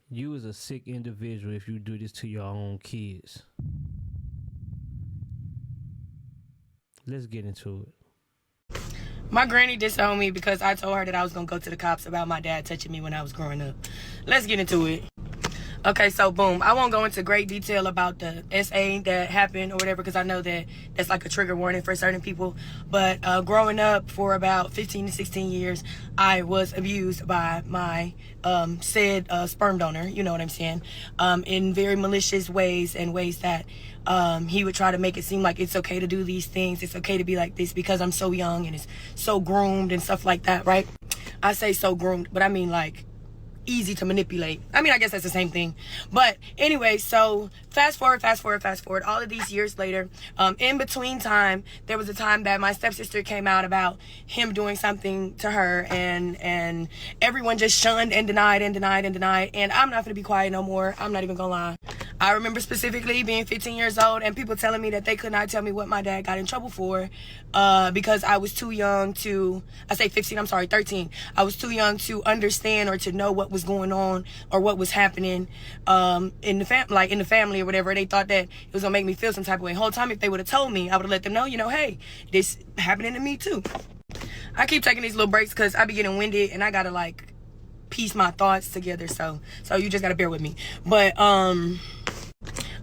You is a sick individual if you do this to your own kids. Let's get into it. My granny disowned me because I told her that I was going to go to the cops about my dad touching me when I was growing up. Let's get into it. Okay, so boom. I won't go into great detail about the SA that happened or whatever because I know that that's like a trigger warning for certain people. But growing up for about 15 to 16 years, I was abused by my said sperm donor, you know what I'm saying, in very malicious ways and ways that he would try to make it seem like it's okay to do these things. It's okay to be like this because I'm so young and it's so groomed and stuff like that, right? I say so groomed, but I mean like easy to manipulate. I mean, I guess that's the same thing. But anyway, so fast forward, all of these years later, in between time, there was a time that my stepsister came out about him doing something to her, and everyone just shunned and denied. And I'm not gonna be quiet no more. I'm not even gonna lie. I remember specifically being 15 years old and people telling me that they could not tell me what my dad got in trouble for because I was too young to, I say 15, I'm sorry, 13. I was too young to understand or to know what was going on or what was happening in the family or whatever. They thought that it was gonna make me feel some type of way. The whole time, if they would have told me, I would have let them know, you know, hey, this happening to me too. I keep taking these little breaks because I be getting winded and I gotta like piece my thoughts together. So you just gotta bear with me. But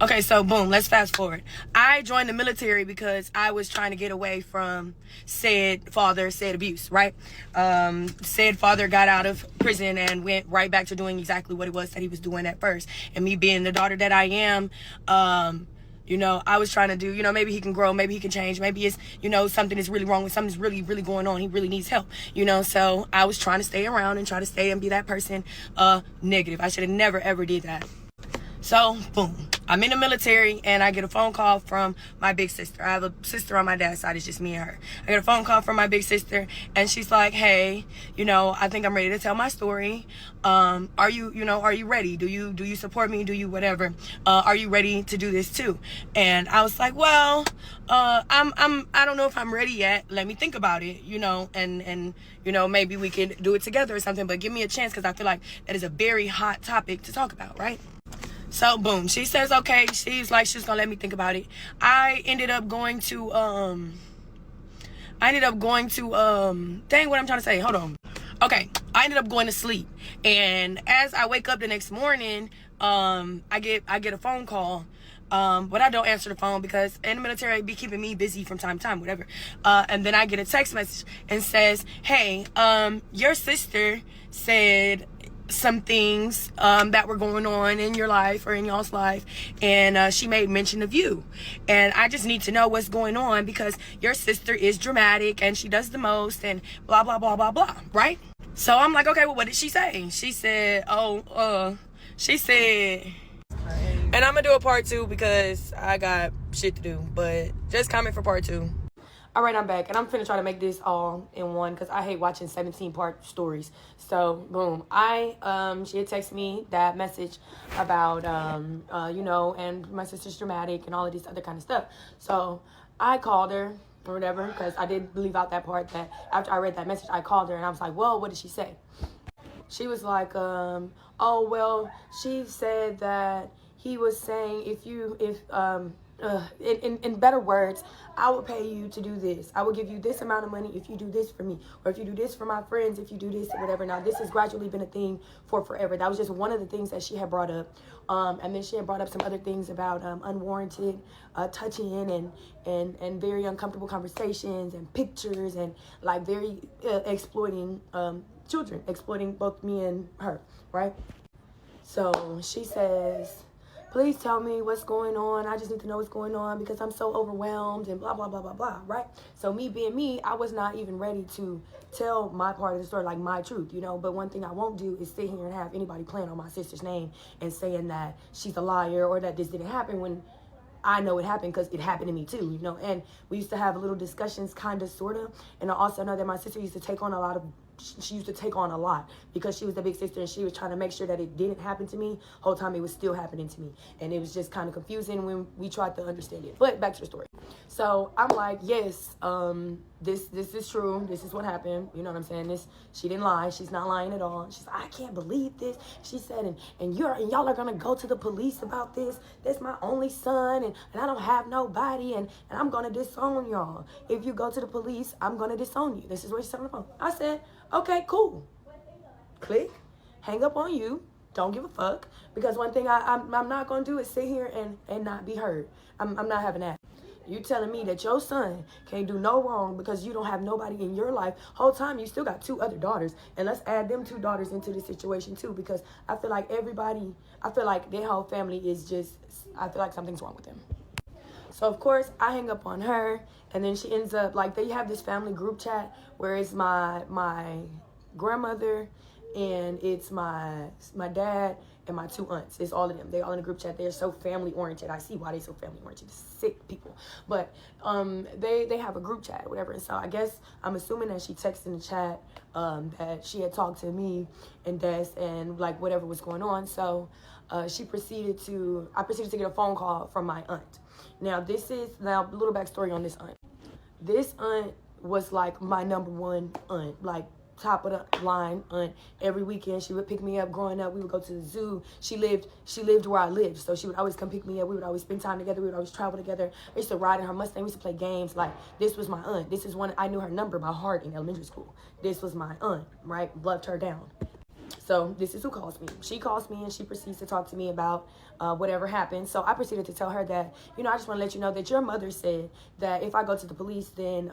okay, so boom, let's fast forward. I joined the military because I was trying to get away from said father, said abuse, right? Said father got out of prison and went right back to doing exactly what it was that he was doing at first. And me being the daughter that I am, you know, I was trying to do, you know, maybe he can grow, maybe he can change, maybe it's, you know, something is really wrong with something's really, really going on. He really needs help, you know? So I was trying to stay around and try to stay and be that person, negative. I should have never, ever did that. So, boom, I'm in the military and I get a phone call from my big sister. I have a sister on my dad's side. It's just me and her. I get a phone call from my big sister and she's like, hey, you know, I think I'm ready to tell my story. Are you ready? Do you support me? Do you whatever? Are you ready to do this too? And I was like, well, I don't know if I'm ready yet. Let me think about it, you know, and you know, maybe we could do it together or something, but give me a chance because I feel like that is a very hot topic to talk about, right? So boom, she says okay. She's like, she's gonna let me think about it. I ended up going to dang, what I'm trying to say, hold on. Okay, I ended up going to sleep. And as I wake up the next morning, I get a phone call. But I don't answer the phone because in the military be keeping me busy from time to time, whatever. And then I get a text message and says, hey, your sister said some things that were going on in your life or in y'all's life, and she made mention of you, and I just need to know what's going on because your sister is dramatic and she does the most and blah blah blah blah blah, right? So I'm like, okay, well, what did she say? She said, she said, and I'm gonna do a part 2 because I got shit to do, but just comment for part 2. All right, I'm back, and I'm finna try to make this all in one because I hate watching 17-part stories. So, boom. She had texted me that message about, you know, and my sister's dramatic and all of this other kind of stuff. So, I called her or whatever because I did leave out that part that after I read that message, I called her, and I was like, well, what did she say? She was like, oh, well, she said that he was saying in better words, I will pay you to do this. I will give you this amount of money if you do this for me, or if you do this for my friends, if you do this or whatever. Now, this has gradually been a thing for forever. That was just one of the things that she had brought up. And then she had brought up some other things about unwarranted touching and very uncomfortable conversations and pictures and like very exploiting children, exploiting both me and her, right? So she says, please tell me what's going on. I just need to know what's going on because I'm so overwhelmed and blah, blah, blah, blah, blah, right? So me being me, I was not even ready to tell my part of the story, like my truth, you know? But one thing I won't do is sit here and have anybody playing on my sister's name and saying that she's a liar or that this didn't happen when I know it happened because it happened to me too, you know? And we used to have little discussions, kind of, sort of. And I also know that my sister used to take on a lot because she was the big sister and she was trying to make sure that it didn't happen to me. Whole time it was still happening to me. And it was just kind of confusing when we tried to understand it. But back to the story. So I'm like, yes, this is true. This is what happened. You know what I'm saying? She didn't lie. She's not lying at all. She's like, I can't believe this. She said, and y'all are gonna go to the police about this. That's my only son, and I don't have nobody, and I'm gonna disown y'all. If you go to the police, I'm gonna disown you. This is what she said on the phone. I said, okay, cool. Click, hang up on you. Don't give a fuck. Because one thing I'm not gonna do is sit here and not be heard. I'm not having that. You telling me that your son can't do no wrong because you don't have nobody in your life. Whole time you still got 2 other daughters. And let's add them 2 daughters into this situation too, because I feel like their whole family is just, I feel like something's wrong with them. So of course I hang up on her, and then she ends up, like, they have this family group chat where it's my grandmother, and it's my dad and my 2 aunts. It's all of them. They all in a group chat. They're so family oriented. I see why they're so family oriented. Sick people. But they have a group chat or whatever. And so I guess I'm assuming that she texted in the chat that she had talked to me and Des and like whatever was going on. So I proceeded to get a phone call from my aunt. Now a little backstory on this aunt. This aunt was like my number 1 aunt, like top of the line aunt. Every weekend she would pick me up. Growing up, we would go to the zoo. She lived where I lived, so she would always come pick me up. We would always spend time together. We would always travel together. I used to ride in her Mustang. We used to play games. Like, this was my aunt. This is one, I knew her number by heart in elementary school. This was my aunt, right? Loved her down. So this is who calls me. She calls me and she proceeds to talk to me about whatever happened. So I proceeded to tell her that, I just want to let you know that your mother said that if I go to the police, then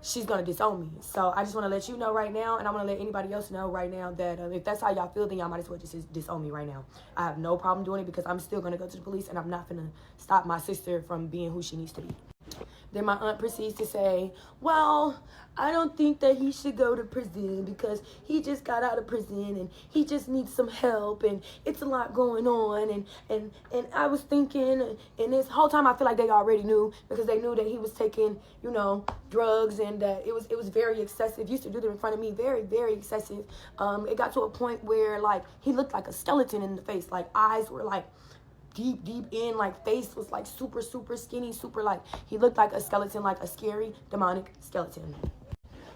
she's going to disown me. So I just want to let you know right now, and I want to let anybody else know right now that if that's how y'all feel, then y'all might as well just disown me right now. I have no problem doing it because I'm still going to go to the police, and I'm not going to stop my sister from being who she needs to be. Then my aunt proceeds to say, well, I don't think that he should go to prison because he just got out of prison and he just needs some help and it's a lot going on. And I was thinking, and this whole time I feel like they already knew because they knew that he was taking, drugs, and it was very excessive. Used to do them in front of me, very, very excessive. It got to a point where, like, he looked like a skeleton in the face. Like, eyes were, like, deep in, like, face was like super skinny, super, like, he looked like a skeleton, like a scary demonic skeleton.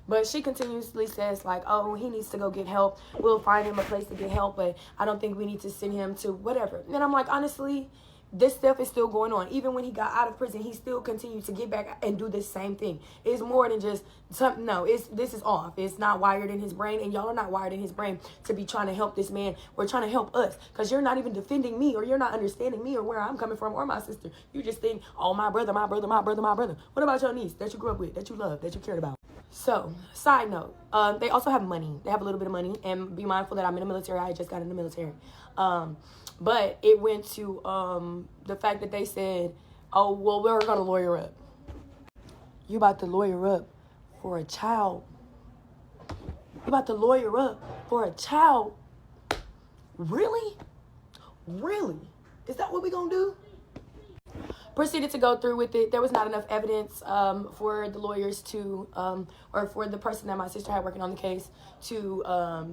But she continuously says, like, oh, he needs to go get help, we'll find him a place to get help, but I don't think we need to send him to whatever. And I'm like, honestly, this stuff is still going on. Even when he got out of prison, he still continued to get back and do the same thing. It's more than just something. No, this is off. It's not wired in his brain, and y'all are not wired in his brain to be trying to help this man. We're trying to help us, because you're not even defending me, or you're not understanding me or where I'm coming from or my sister. You just think, oh, my brother. What about your niece that you grew up with, that you love, that you cared about? So, side note, they also have money. They have a little bit of money, and be mindful that I'm in the military. I just got in the military. But it went to the fact that they said, oh, well, we're going to lawyer up. You about to lawyer up for a child. You about to lawyer up for a child. Really? Really? Is that what we going to do? Proceeded to go through with it. There was not enough evidence for the lawyers to, or for the person that my sister had working on the case to,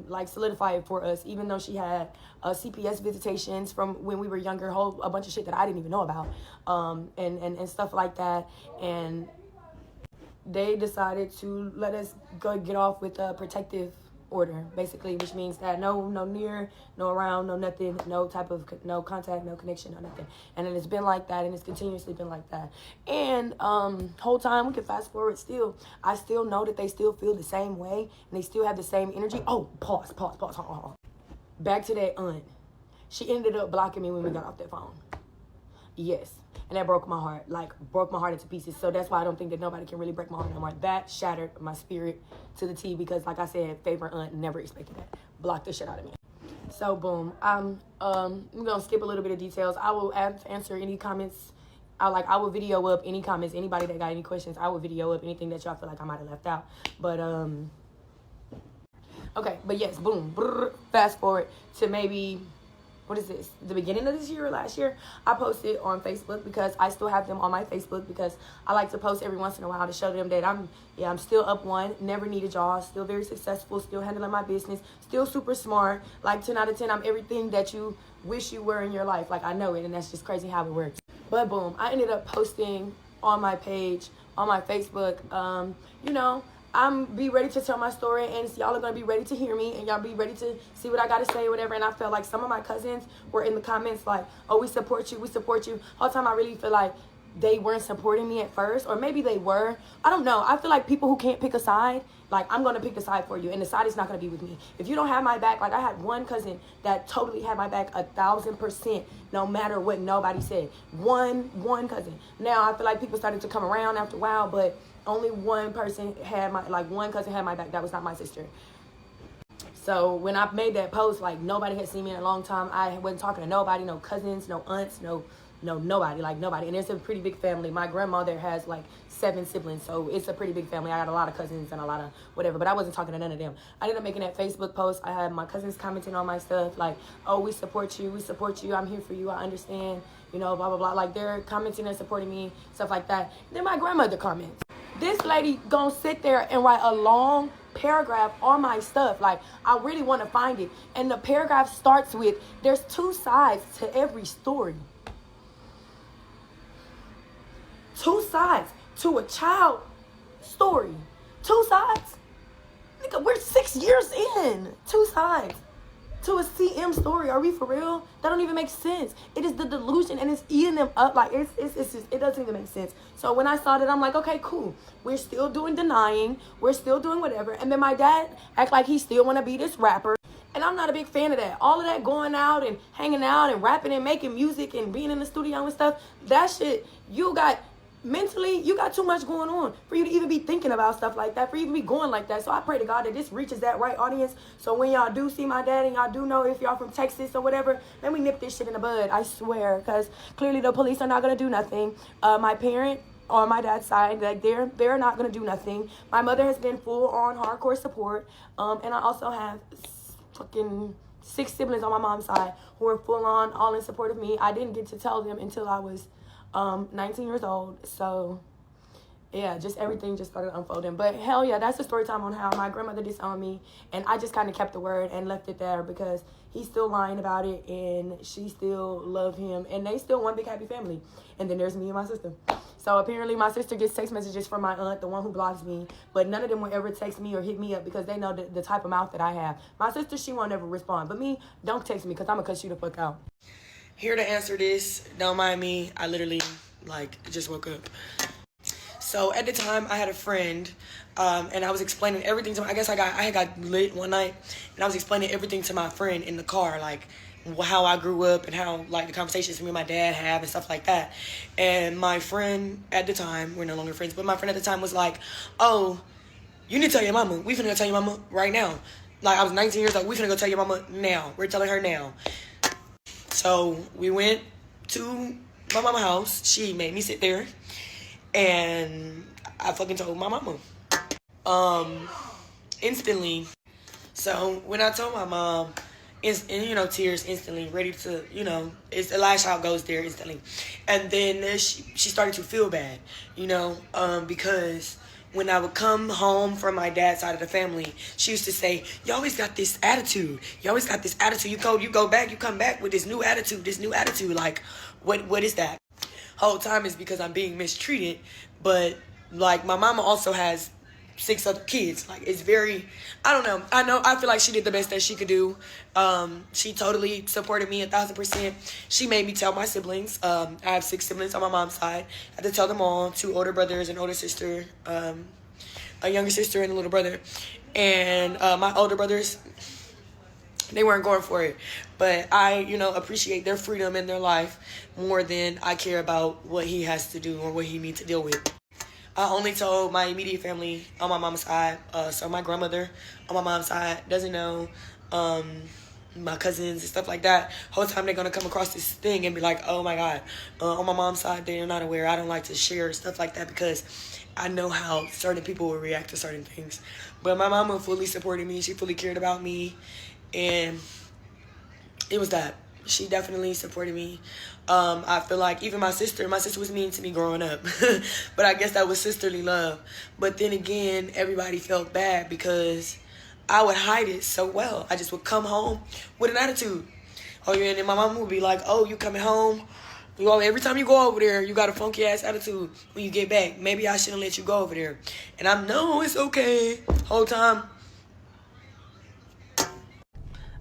like, solidify it for us, even though she had CPS visitations from when we were younger, a bunch of shit that I didn't even know about, and stuff like that. And they decided to let us go get off with a protective order, basically, which means that no near, no around, no nothing, no type of, no contact, no connection, no nothing. And it's been like that, and it's continuously been like that. And whole time, we can fast forward still, I still know that they still feel the same way, and they still have the same energy. Oh, pause, hold on. Back to that aunt. She ended up blocking me when we got off that phone. Yes. And that broke my heart, broke my heart into pieces. So that's why I don't think that nobody can really break my heart no more. That shattered my spirit to the T, because, like I said, favorite aunt, never expected that. Blocked the shit out of me. So, boom. I'm going to skip a little bit of details. I will answer any comments. I will video up any comments. Anybody that got any questions, I will video up anything that y'all feel like I might have left out. But, okay. But, yes, boom. Brrr, fast forward to maybe... what is this, the beginning of this year or last year? I posted on Facebook, because I still have them on my Facebook, because I like to post every once in a while to show them that I'm still up one, never needed y'all, still very successful, still handling my business, still super smart, like 10 out of 10, I'm everything that you wish you were in your life. Like, I know it, and that's just crazy how it works. But boom, I ended up posting on my page on my Facebook. You know, I'm be ready to tell my story, and y'all are gonna be ready to hear me, and y'all be ready to see what I gotta say or whatever. And I felt like some of my cousins were in the comments like, oh, we support you, we support you. All the time I really feel like they weren't supporting me at first, or maybe they were. I don't know. I feel like people who can't pick a side, like, I'm going to pick the side for you, and the side is not going to be with me. If you don't have my back, like, I had one cousin that totally had my back 1,000%, no matter what nobody said. One cousin. Now, I feel like people started to come around after a while, but only one person had one cousin had my back. That was not my sister. So when I made that post, like, nobody had seen me in a long time. I wasn't talking to nobody, no cousins, no aunts, nobody, like nobody. And it's a pretty big family. My grandmother has like 7 siblings, so it's a pretty big family. I got a lot of cousins and a lot of whatever, but I wasn't talking to none of them. I ended up making that Facebook post. I had my cousins commenting on my stuff like, oh, we support you, I'm here for you, I understand, you know, blah blah blah. Like, they're commenting and supporting me, stuff like that. Then my grandmother comments. This lady gonna sit there and write a long paragraph on my stuff. Like, I really want to find it, and the paragraph starts with, there's 2 sides to every story. 2 sides to a child story. 2 sides? Nigga, we're 6 years in. 2 sides to a CM story. Are we for real? That don't even make sense. It is the delusion, and it's eating them up. Like, it's just, it doesn't even make sense. So when I saw that, I'm like, okay, cool. We're still doing denying. We're still doing whatever. And then my dad act like he still want to be this rapper. And I'm not a big fan of that. All of that going out and hanging out and rapping and making music and being in the studio and stuff, that shit, mentally, you got too much going on for you to even be thinking about stuff like that, for you to be going like that. So I pray to God that this reaches that right audience. So when y'all do see my dad, and y'all do know if y'all from Texas or whatever, let me nip this shit in the bud, I swear. Because clearly the police are not going to do nothing. My parent on my dad's side, like, they're not going to do nothing. My mother has been full on hardcore support. And I also have fucking 6 siblings on my mom's side who are full on, all in support of me. I didn't get to tell them until I was 19 years old. So yeah, just everything just started unfolding. But hell yeah, that's the story time on how my grandmother disowned me, and I just kind of kept the word and left it there because he's still lying about it, and she still love him, and they still one big happy family. And then there's me and my sister. So apparently my sister gets text messages from my aunt, the one who blocks me, but none of them will ever text me or hit me up because they know the type of mouth that I have. My sister, she won't ever respond, but me, don't text me because I'm gonna cuss you the fuck out. Here to answer this, don't mind me, I literally, just woke up. So at the time, I had a friend, and I was explaining everything to him. I guess I had got lit one night, and I was explaining everything to my friend in the car, like, how I grew up and how, like, the conversations me and my dad have and stuff like that. And my friend at the time, we're no longer friends, but my friend at the time was like, oh, you need to tell your mama. We finna go tell your mama right now. Like, I was 19 years old. We finna go tell your mama now. We're telling her now. So we went to my mama's house. She made me sit there, and I fucking told my mama. Instantly. So when I told my mom, tears instantly, ready to, it's the lash out goes there instantly. And then she started to feel bad, because when I would come home from my dad's side of the family, she used to say, you always got this attitude. You always got this attitude. You go back, you come back with this new attitude. Like, what is that? Whole time is because I'm being mistreated. But, like, my mama also has 6 other kids. Like, it's very, I don't know. I feel like she did the best that she could do. She totally supported me 1,000%. She made me tell my siblings. I have 6 siblings on my mom's side. I had to tell them all, 2 older brothers, an older sister, a younger sister, and a little brother. And my older brothers, they weren't going for it. But I, appreciate their freedom in their life more than I care about what he has to do or what he needs to deal with. I only told my immediate family on my mom's side. So my grandmother on my mom's side doesn't know. My cousins and stuff like that. Whole time they're going to come across this thing and be like, oh my God. On my mom's side, they're not aware. I don't like to share stuff like that because I know how certain people will react to certain things. But my mama fully supported me. She fully cared about me. And it was that. She definitely supported me. I feel like even my sister was mean to me growing up. But I guess that was sisterly love. But then again, everybody felt bad because I would hide it so well. I just would come home with an attitude. Oh, yeah, and then my mom would be like, oh, you coming home Every time you go over there, you got a funky ass attitude when you get back. Maybe I shouldn't let you go over there. And I'm, no, it's okay. Whole time.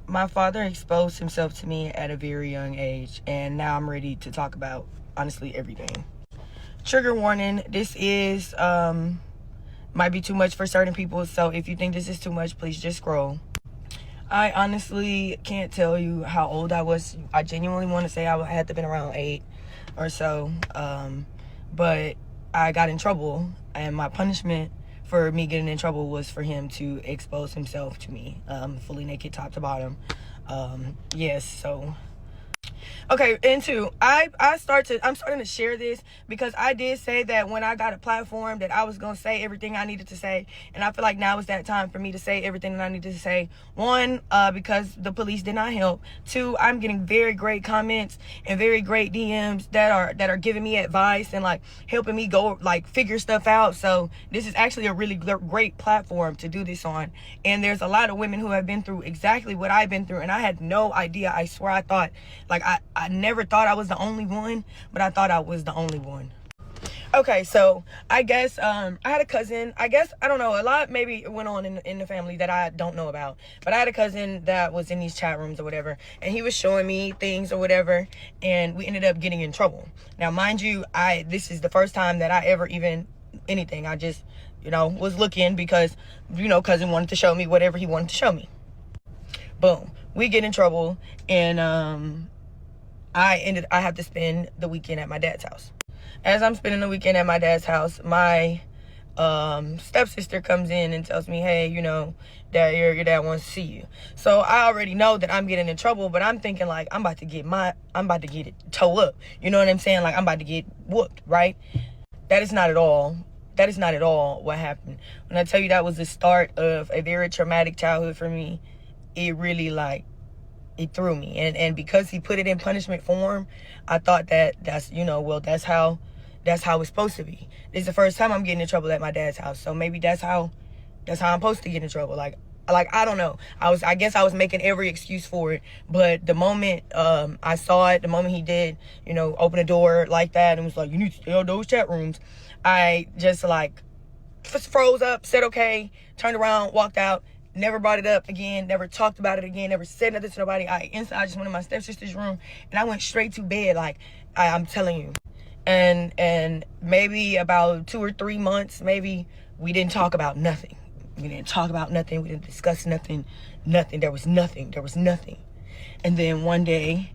My father exposed himself to me at a very young age, and now I'm ready to talk about, honestly, everything. Trigger warning, this is, might be too much for certain people, so if you think this is too much, please just scroll. I honestly can't tell you how old I was. I genuinely want to say I had to been around 8 or so, but I got in trouble, and my punishment for me getting in trouble was for him to expose himself to me, fully naked, top to bottom. Yes, so... Okay, and two, I'm starting to share this because I did say that when I got a platform that I was going to say everything I needed to say, and I feel like now is that time for me to say everything that I needed to say. One, because the police did not help. Two, I'm getting very great comments and very great DMs that are giving me advice and like helping me go like figure stuff out. So this is actually a really great platform to do this on. And there's a lot of women who have been through exactly what I've been through, and I had no idea. I swear I thought, like, I never thought I was the only one, but I thought I was the only one. Okay, so I guess I had a cousin. I guess, I don't know, a lot maybe went on in the family that I don't know about. But I had a cousin that was in these chat rooms or whatever, and he was showing me things or whatever, and we ended up getting in trouble. Now, mind you, this is the first time that I ever even anything. I just, was looking because, cousin wanted to show me whatever he wanted to show me. Boom. We get in trouble, and I have to spend the weekend at my dad's house. As I'm spending the weekend at my dad's house, my stepsister comes in and tells me, hey, Dad, your dad wants to see you. So I already know that I'm getting in trouble, but I'm thinking like I'm about to get it toe up. You know what I'm saying? Like I'm about to get whooped, right? That is not at all what happened. When I tell you that was the start of a very traumatic childhood for me, it really it threw me. And because he put it in punishment form, I thought that's how it's supposed to be. This is the first time I'm getting in trouble at my dad's house. So maybe that's how I'm supposed to get in trouble. Like I don't know. I guess I was making every excuse for it. But the moment I saw it, the moment he did, open a door like that and was like, you need to stay on those chat rooms, I just froze up, said okay, turned around, walked out. Never brought it up again, never talked about it again, never said nothing to nobody. I just went in my stepsister's room and I went straight to bed, I'm telling you. And maybe about 2 or 3 months, maybe we didn't talk about nothing. We didn't talk about nothing. We didn't discuss nothing. Nothing. There was nothing. And then one day,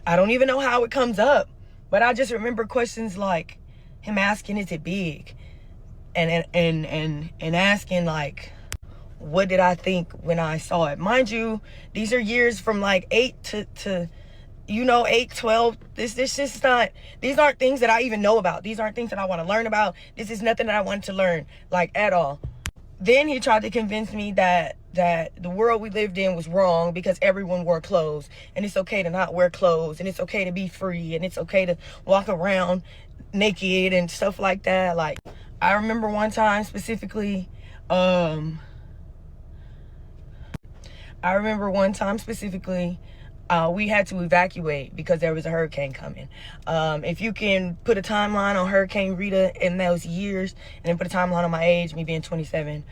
I don't even know how it comes up, but I just remember questions like him asking, is it big? And asking what did I think when I saw it? Mind you, these are years from 8 to 8, 12. These aren't things that I even know about. These aren't things that I want to learn about. This is nothing that I wanted to learn, at all. Then he tried to convince me that the world we lived in was wrong because everyone wore clothes, and it's okay to not wear clothes, and it's okay to be free, and it's okay to walk around naked and stuff like that. I remember one time specifically, we had to evacuate because there was a hurricane coming. If you can put a timeline on Hurricane Rita in those years, and then put a timeline on my age, me being 27,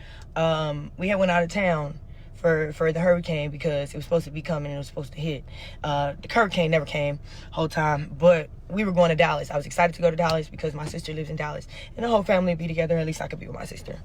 we had went out of town for the hurricane because it was supposed to be coming and it was supposed to hit. The hurricane never came whole time, but we were going to Dallas. I was excited to go to Dallas because my sister lives in Dallas, and the whole family would be together. At least I could be with my sister.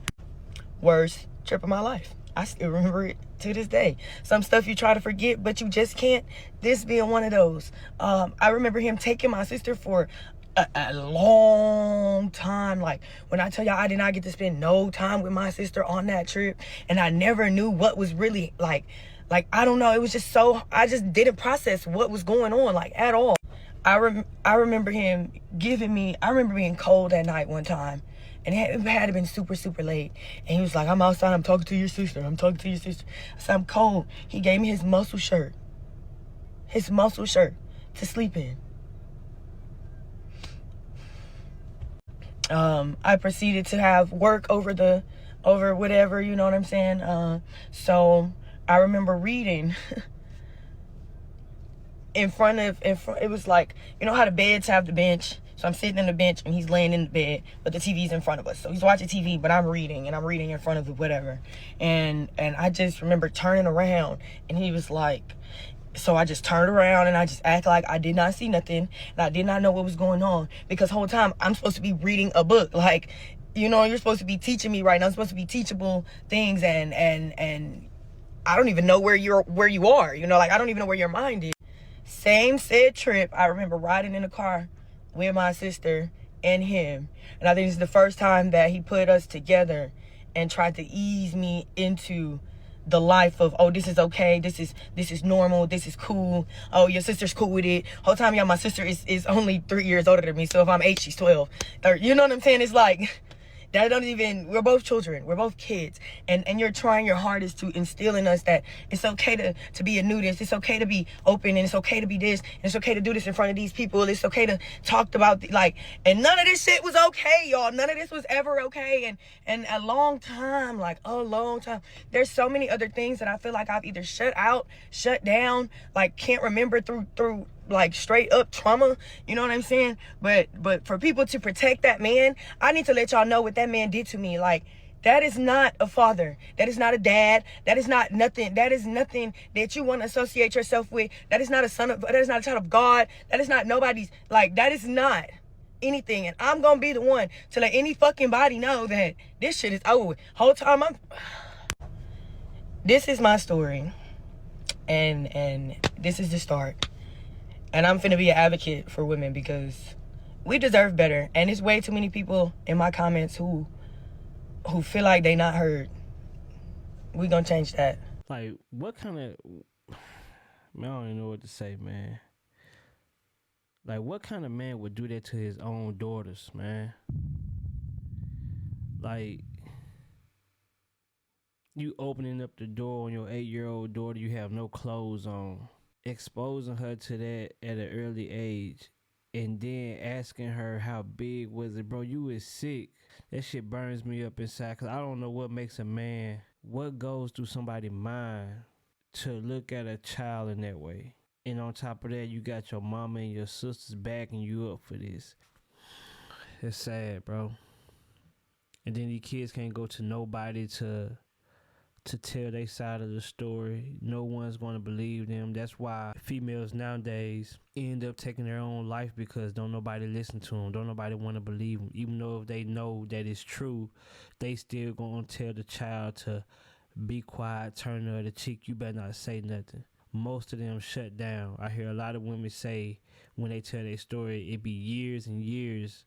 Worst trip of my life. I still remember it to this day. Some stuff you try to forget, but you just can't. This being one of those. I remember him taking my sister for a long time. When I tell y'all, I did not get to spend no time with my sister on that trip, and I never knew what was really I don't know. It was just so, I just didn't process what was going on at all. I remember him I remember being cold at night one time. And it had been super, super late. And he was like, I'm outside. I'm talking to your sister. I said, I'm cold. He gave me his muscle shirt. To sleep in. I proceeded to have work over whatever, you know what I'm saying? So I remember reading it was like, you know how the beds have the bench? So I'm sitting in the bench and he's laying in the bed, but the TV's in front of us. So he's watching TV, but I'm reading, and I'm reading in front of it, whatever. And I just remember turning around, and he was like, so I just turned around and I just act like I did not see nothing, and I did not know what was going on, because the whole time I'm supposed to be reading a book. Like, you know, you're supposed to be teaching me right now. I'm supposed to be teachable things, and I don't even know where you are. You know, like, I don't even know where your mind is. Same said trip, I remember riding in the car with my sister and him. And I think this is the first time that he put us together and tried to ease me into the life of, oh, this is okay, this is normal, this is cool, oh, your sister's cool with it. Whole time, yeah, my sister is only 3 years older than me, so if I'm 8, she's 12. Or, you know what I'm saying? It's like, that don't even, we're both children, we're both kids, and you're trying your hardest to instill in us that it's okay to be a nudist, it's okay to be open, and it's okay to be this, and it's okay to do this in front of these people, it's okay to talk about like, and none of this shit was okay, y'all. None of this was ever okay. And a long time, like a long time, there's so many other things that I feel like I've either shut out, shut down, like can't remember through like straight up trauma, you know what I'm saying? But for people to protect that man, I need to let y'all know what that man did to me. Like, that is not a father, that is not a dad, that is not nothing, that is nothing that you want to associate yourself with. That is not a son of, that is not a child of God, that is not nobody's, like, that is not anything. And I'm gonna be the one to let any fucking body know that this shit is over with. Whole time this is my story, and this is the start. And I'm finna be an advocate for women, because we deserve better. And there's way too many people in my comments who feel like they not heard. We gonna change that. Like, what kind of, man, I don't even know what to say, man. Like, what kind of man would do that to his own daughters, man? Like, you opening up the door on your 8-year-old daughter, you have no clothes on, exposing her to that at an early age, and then asking her how big was it. Bro, you was sick. That shit burns me up inside, because I don't know what makes a man, what goes through somebody's mind to look at a child in that way. And on top of that, you got your mama and your sisters backing you up for this. It's sad, bro. And then these kids can't go to nobody to tell their side of the story. No one's going to believe them. That's why females nowadays end up taking their own life, because don't nobody listen to them. Don't nobody want to believe them. Even though if they know that it's true, they still going to tell the child to be quiet, turn the other cheek. You better not say nothing. Most of them shut down. I hear a lot of women say when they tell their story, it be years and years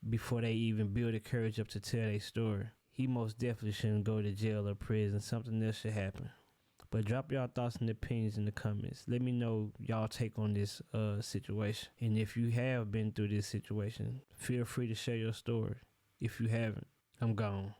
before they even build the courage up to tell their story. He most definitely shouldn't go to jail or prison. Something else should happen. But drop y'all thoughts and opinions in the comments. Let me know y'all take on this situation. And if you have been through this situation, feel free to share your story. If you haven't, I'm gone.